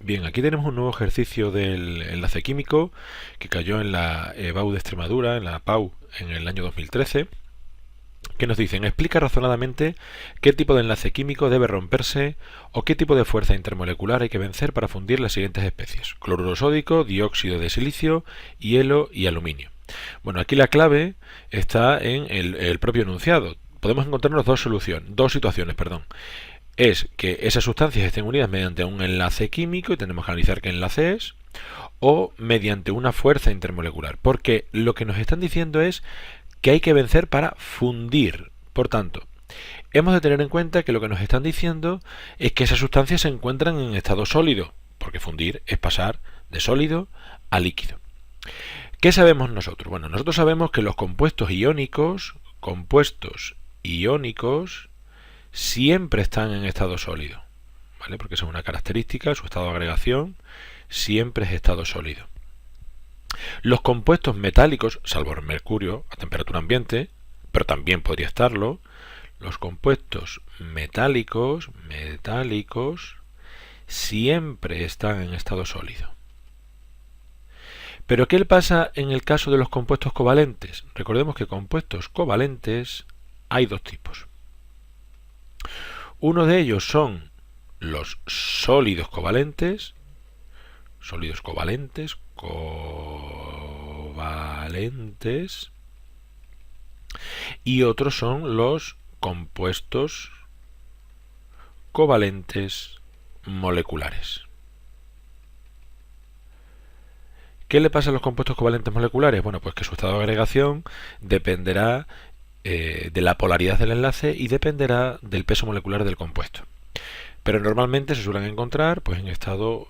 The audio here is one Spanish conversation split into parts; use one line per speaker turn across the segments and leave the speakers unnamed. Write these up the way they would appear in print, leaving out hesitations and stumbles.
Bien, aquí tenemos un nuevo ejercicio del enlace químico que cayó en la EBAU de Extremadura, en la PAU, en el año 2013, que nos dicen: explica razonadamente qué tipo de enlace químico debe romperse o qué tipo de fuerza intermolecular hay que vencer para fundir las siguientes especies: cloruro sódico, dióxido de silicio, hielo y aluminio. Bueno, aquí la clave está en el propio enunciado. Podemos encontrarnos dos situaciones, perdón. Es que esas sustancias estén unidas mediante un enlace químico, y tenemos que analizar qué enlace es, o mediante una fuerza intermolecular, porque lo que nos están diciendo es que hay que vencer para fundir. Por tanto, hemos de tener en cuenta que lo que nos están diciendo es que esas sustancias se encuentran en estado sólido, porque fundir es pasar de sólido a líquido. ¿Qué sabemos nosotros? Bueno, nosotros sabemos que los compuestos iónicos siempre están en estado sólido, ¿vale? Porque esa es una característica, su estado de agregación siempre es estado sólido. Los compuestos metálicos, salvo el mercurio a temperatura ambiente, pero también podría estarlo, los compuestos metálicos siempre están en estado sólido. Pero ¿qué pasa en el caso de los compuestos covalentes? Recordemos que compuestos covalentes hay dos tipos. Uno de ellos son los sólidos covalentes, y otros son los compuestos covalentes moleculares. ¿Qué le pasa a los compuestos covalentes moleculares? Bueno, pues que su estado de agregación dependerá de la polaridad del enlace y dependerá del peso molecular del compuesto. Pero normalmente se suelen encontrar pues en estado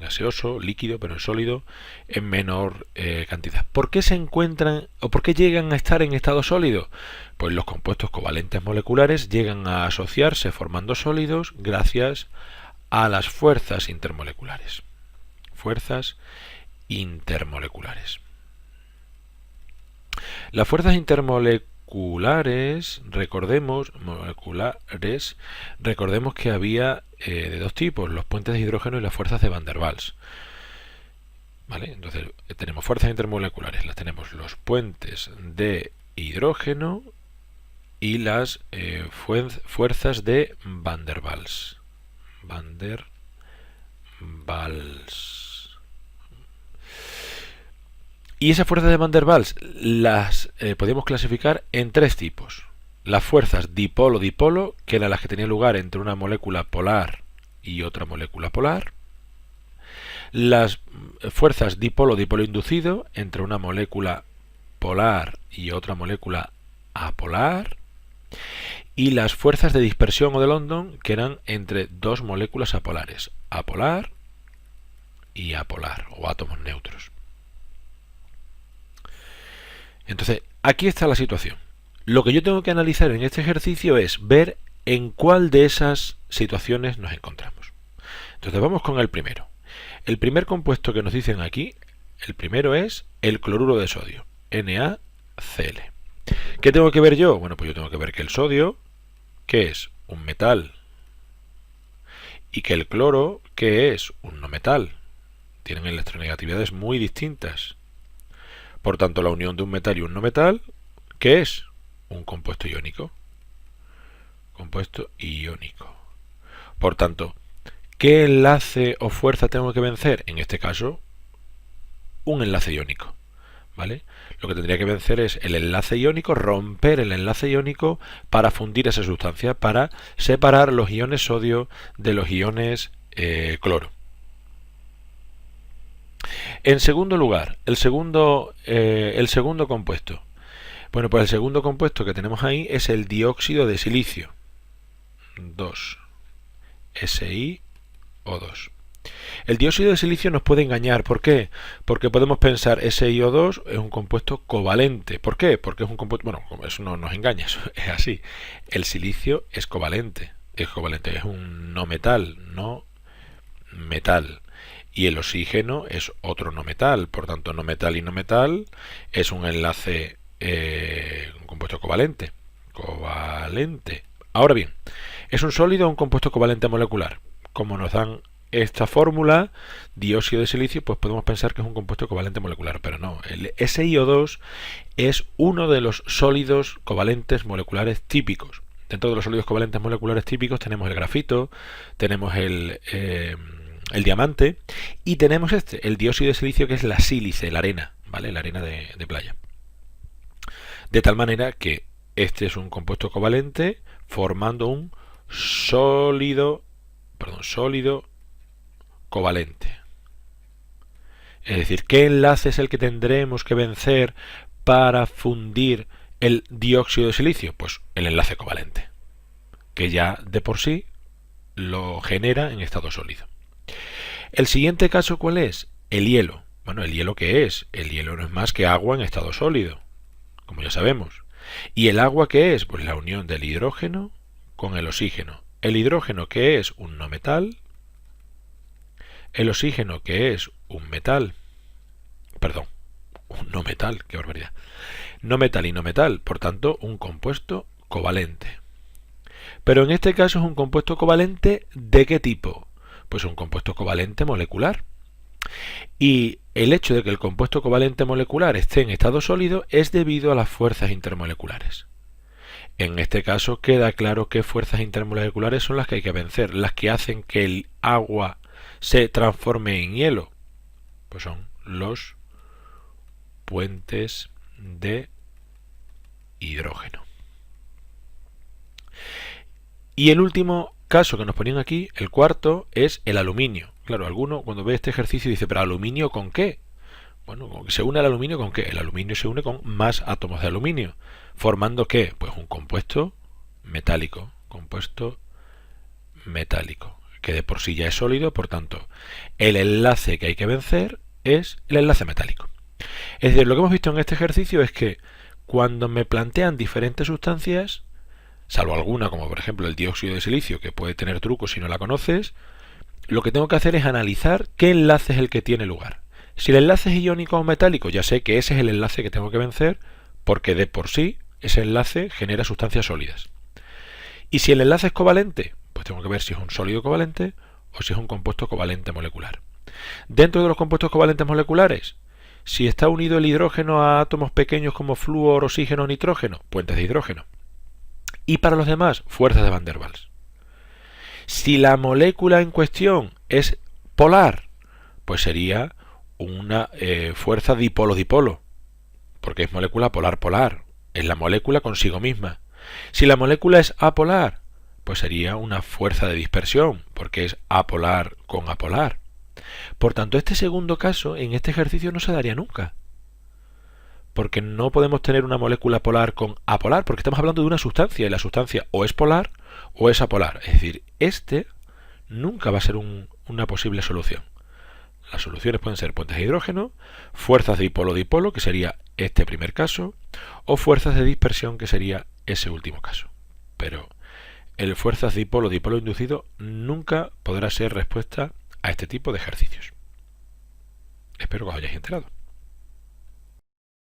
gaseoso, líquido, pero en sólido en menor cantidad. ¿Por qué se encuentran o por qué llegan a estar en estado sólido? Pues los compuestos covalentes moleculares llegan a asociarse formando sólidos gracias a las fuerzas intermoleculares. Las fuerzas intermoleculares, recordemos que había de dos tipos: los puentes de hidrógeno y las fuerzas de Van der Waals. ¿Vale? Entonces tenemos fuerzas intermoleculares, las tenemos los puentes de hidrógeno y las fuerzas de Van der Waals. Y esas fuerzas de Van der Waals las podemos clasificar en tres tipos: las fuerzas dipolo-dipolo, que eran las que tenían lugar entre una molécula polar y otra molécula polar; las fuerzas dipolo-dipolo inducido, entre una molécula polar y otra molécula apolar; y las fuerzas de dispersión o de London, que eran entre dos moléculas apolares, apolar y apolar, o átomos neutros. Entonces, aquí está la situación. Lo que yo tengo que analizar en este ejercicio es ver en cuál de esas situaciones nos encontramos. Entonces vamos con el primero. El primer compuesto que nos dicen aquí, el primero es el cloruro de sodio, NaCl. ¿Qué tengo que ver yo? Bueno, pues yo tengo que ver que el sodio, que es un metal, y que el cloro, que es un no metal, tienen electronegatividades muy distintas. Por tanto, la unión de un metal y un no metal, ¿qué es? Un compuesto iónico. Por tanto, ¿qué enlace o fuerza tengo que vencer? En este caso, un enlace iónico, ¿vale? Lo que tendría que vencer es el enlace iónico, romper el enlace iónico para fundir esa sustancia, para separar los iones sodio de los iones cloro. En segundo lugar, el segundo compuesto. Bueno, pues el segundo compuesto que tenemos ahí es el dióxido de silicio, 2SiO2. El dióxido de silicio nos puede engañar. ¿Por qué? Porque podemos pensar SiO2 es un compuesto covalente. ¿Por qué? Porque es un compuesto... Bueno, eso no nos engaña, eso es así. El silicio es covalente, es un no metal, y el oxígeno es otro no metal. Por tanto, no metal y no metal es un enlace, un compuesto covalente. Ahora bien, ¿es un sólido o un compuesto covalente molecular? Como nos dan esta fórmula, dióxido de silicio, pues podemos pensar que es un compuesto covalente molecular, pero no. El SiO2 es uno de los sólidos covalentes moleculares típicos. Dentro de los sólidos covalentes moleculares típicos tenemos el grafito, tenemos el diamante y tenemos el dióxido de silicio, que es la sílice, la arena, ¿vale? La arena de playa. De tal manera que este es un compuesto covalente formando un sólido covalente. Es decir, ¿qué enlace es el que tendremos que vencer para fundir el dióxido de silicio? Pues el enlace covalente, que ya de por sí lo genera en estado sólido. El siguiente caso, ¿cuál es? El hielo. Bueno, ¿el hielo qué es? El hielo no es más que agua en estado sólido, como ya sabemos. ¿Y el agua qué es? Pues la unión del hidrógeno con el oxígeno. El hidrógeno, ¿qué es? Un no metal. El oxígeno, ¿qué es? Un metal. Perdón, un no metal, qué barbaridad. No metal y no metal, por tanto, un compuesto covalente. Pero en este caso es un compuesto covalente ¿de qué tipo? Pues un compuesto covalente molecular. Y el hecho de que el compuesto covalente molecular esté en estado sólido es debido a las fuerzas intermoleculares. En este caso queda claro qué fuerzas intermoleculares son las que hay que vencer, las que hacen que el agua se transforme en hielo. Pues son los puentes de hidrógeno. Y el último caso que nos ponían aquí, el cuarto, es el aluminio. Claro, alguno cuando ve este ejercicio dice, ¿pero aluminio con qué? Bueno, ¿se une el aluminio con qué? El aluminio se une con más átomos de aluminio. ¿Formando qué? Pues un compuesto metálico. Que de por sí ya es sólido, por tanto, el enlace que hay que vencer es el enlace metálico. Es decir, lo que hemos visto en este ejercicio es que cuando me plantean diferentes sustancias, salvo alguna, como por ejemplo el dióxido de silicio, que puede tener trucos si no la conoces, lo que tengo que hacer es analizar qué enlace es el que tiene lugar. Si el enlace es iónico o metálico, ya sé que ese es el enlace que tengo que vencer, porque de por sí ese enlace genera sustancias sólidas. Y si el enlace es covalente, pues tengo que ver si es un sólido covalente o si es un compuesto covalente molecular. Dentro de los compuestos covalentes moleculares, si está unido el hidrógeno a átomos pequeños como flúor, oxígeno o nitrógeno, puentes de hidrógeno. Y para los demás, fuerzas de Van der Waals. Si la molécula en cuestión es polar, pues sería una fuerza dipolo-dipolo, porque es molécula polar-polar, es la molécula consigo misma. Si la molécula es apolar, pues sería una fuerza de dispersión, porque es apolar con apolar. Por tanto, este segundo caso en este ejercicio no se daría nunca, porque no podemos tener una molécula polar con apolar, porque estamos hablando de una sustancia, y la sustancia o es polar o es apolar. Es decir, este nunca va a ser una posible solución. Las soluciones pueden ser puentes de hidrógeno, fuerzas de dipolo-dipolo, que sería este primer caso, o fuerzas de dispersión, que sería ese último caso. Pero el fuerzas dipolo-dipolo inducido nunca podrá ser respuesta a este tipo de ejercicios. Espero que os hayáis enterado.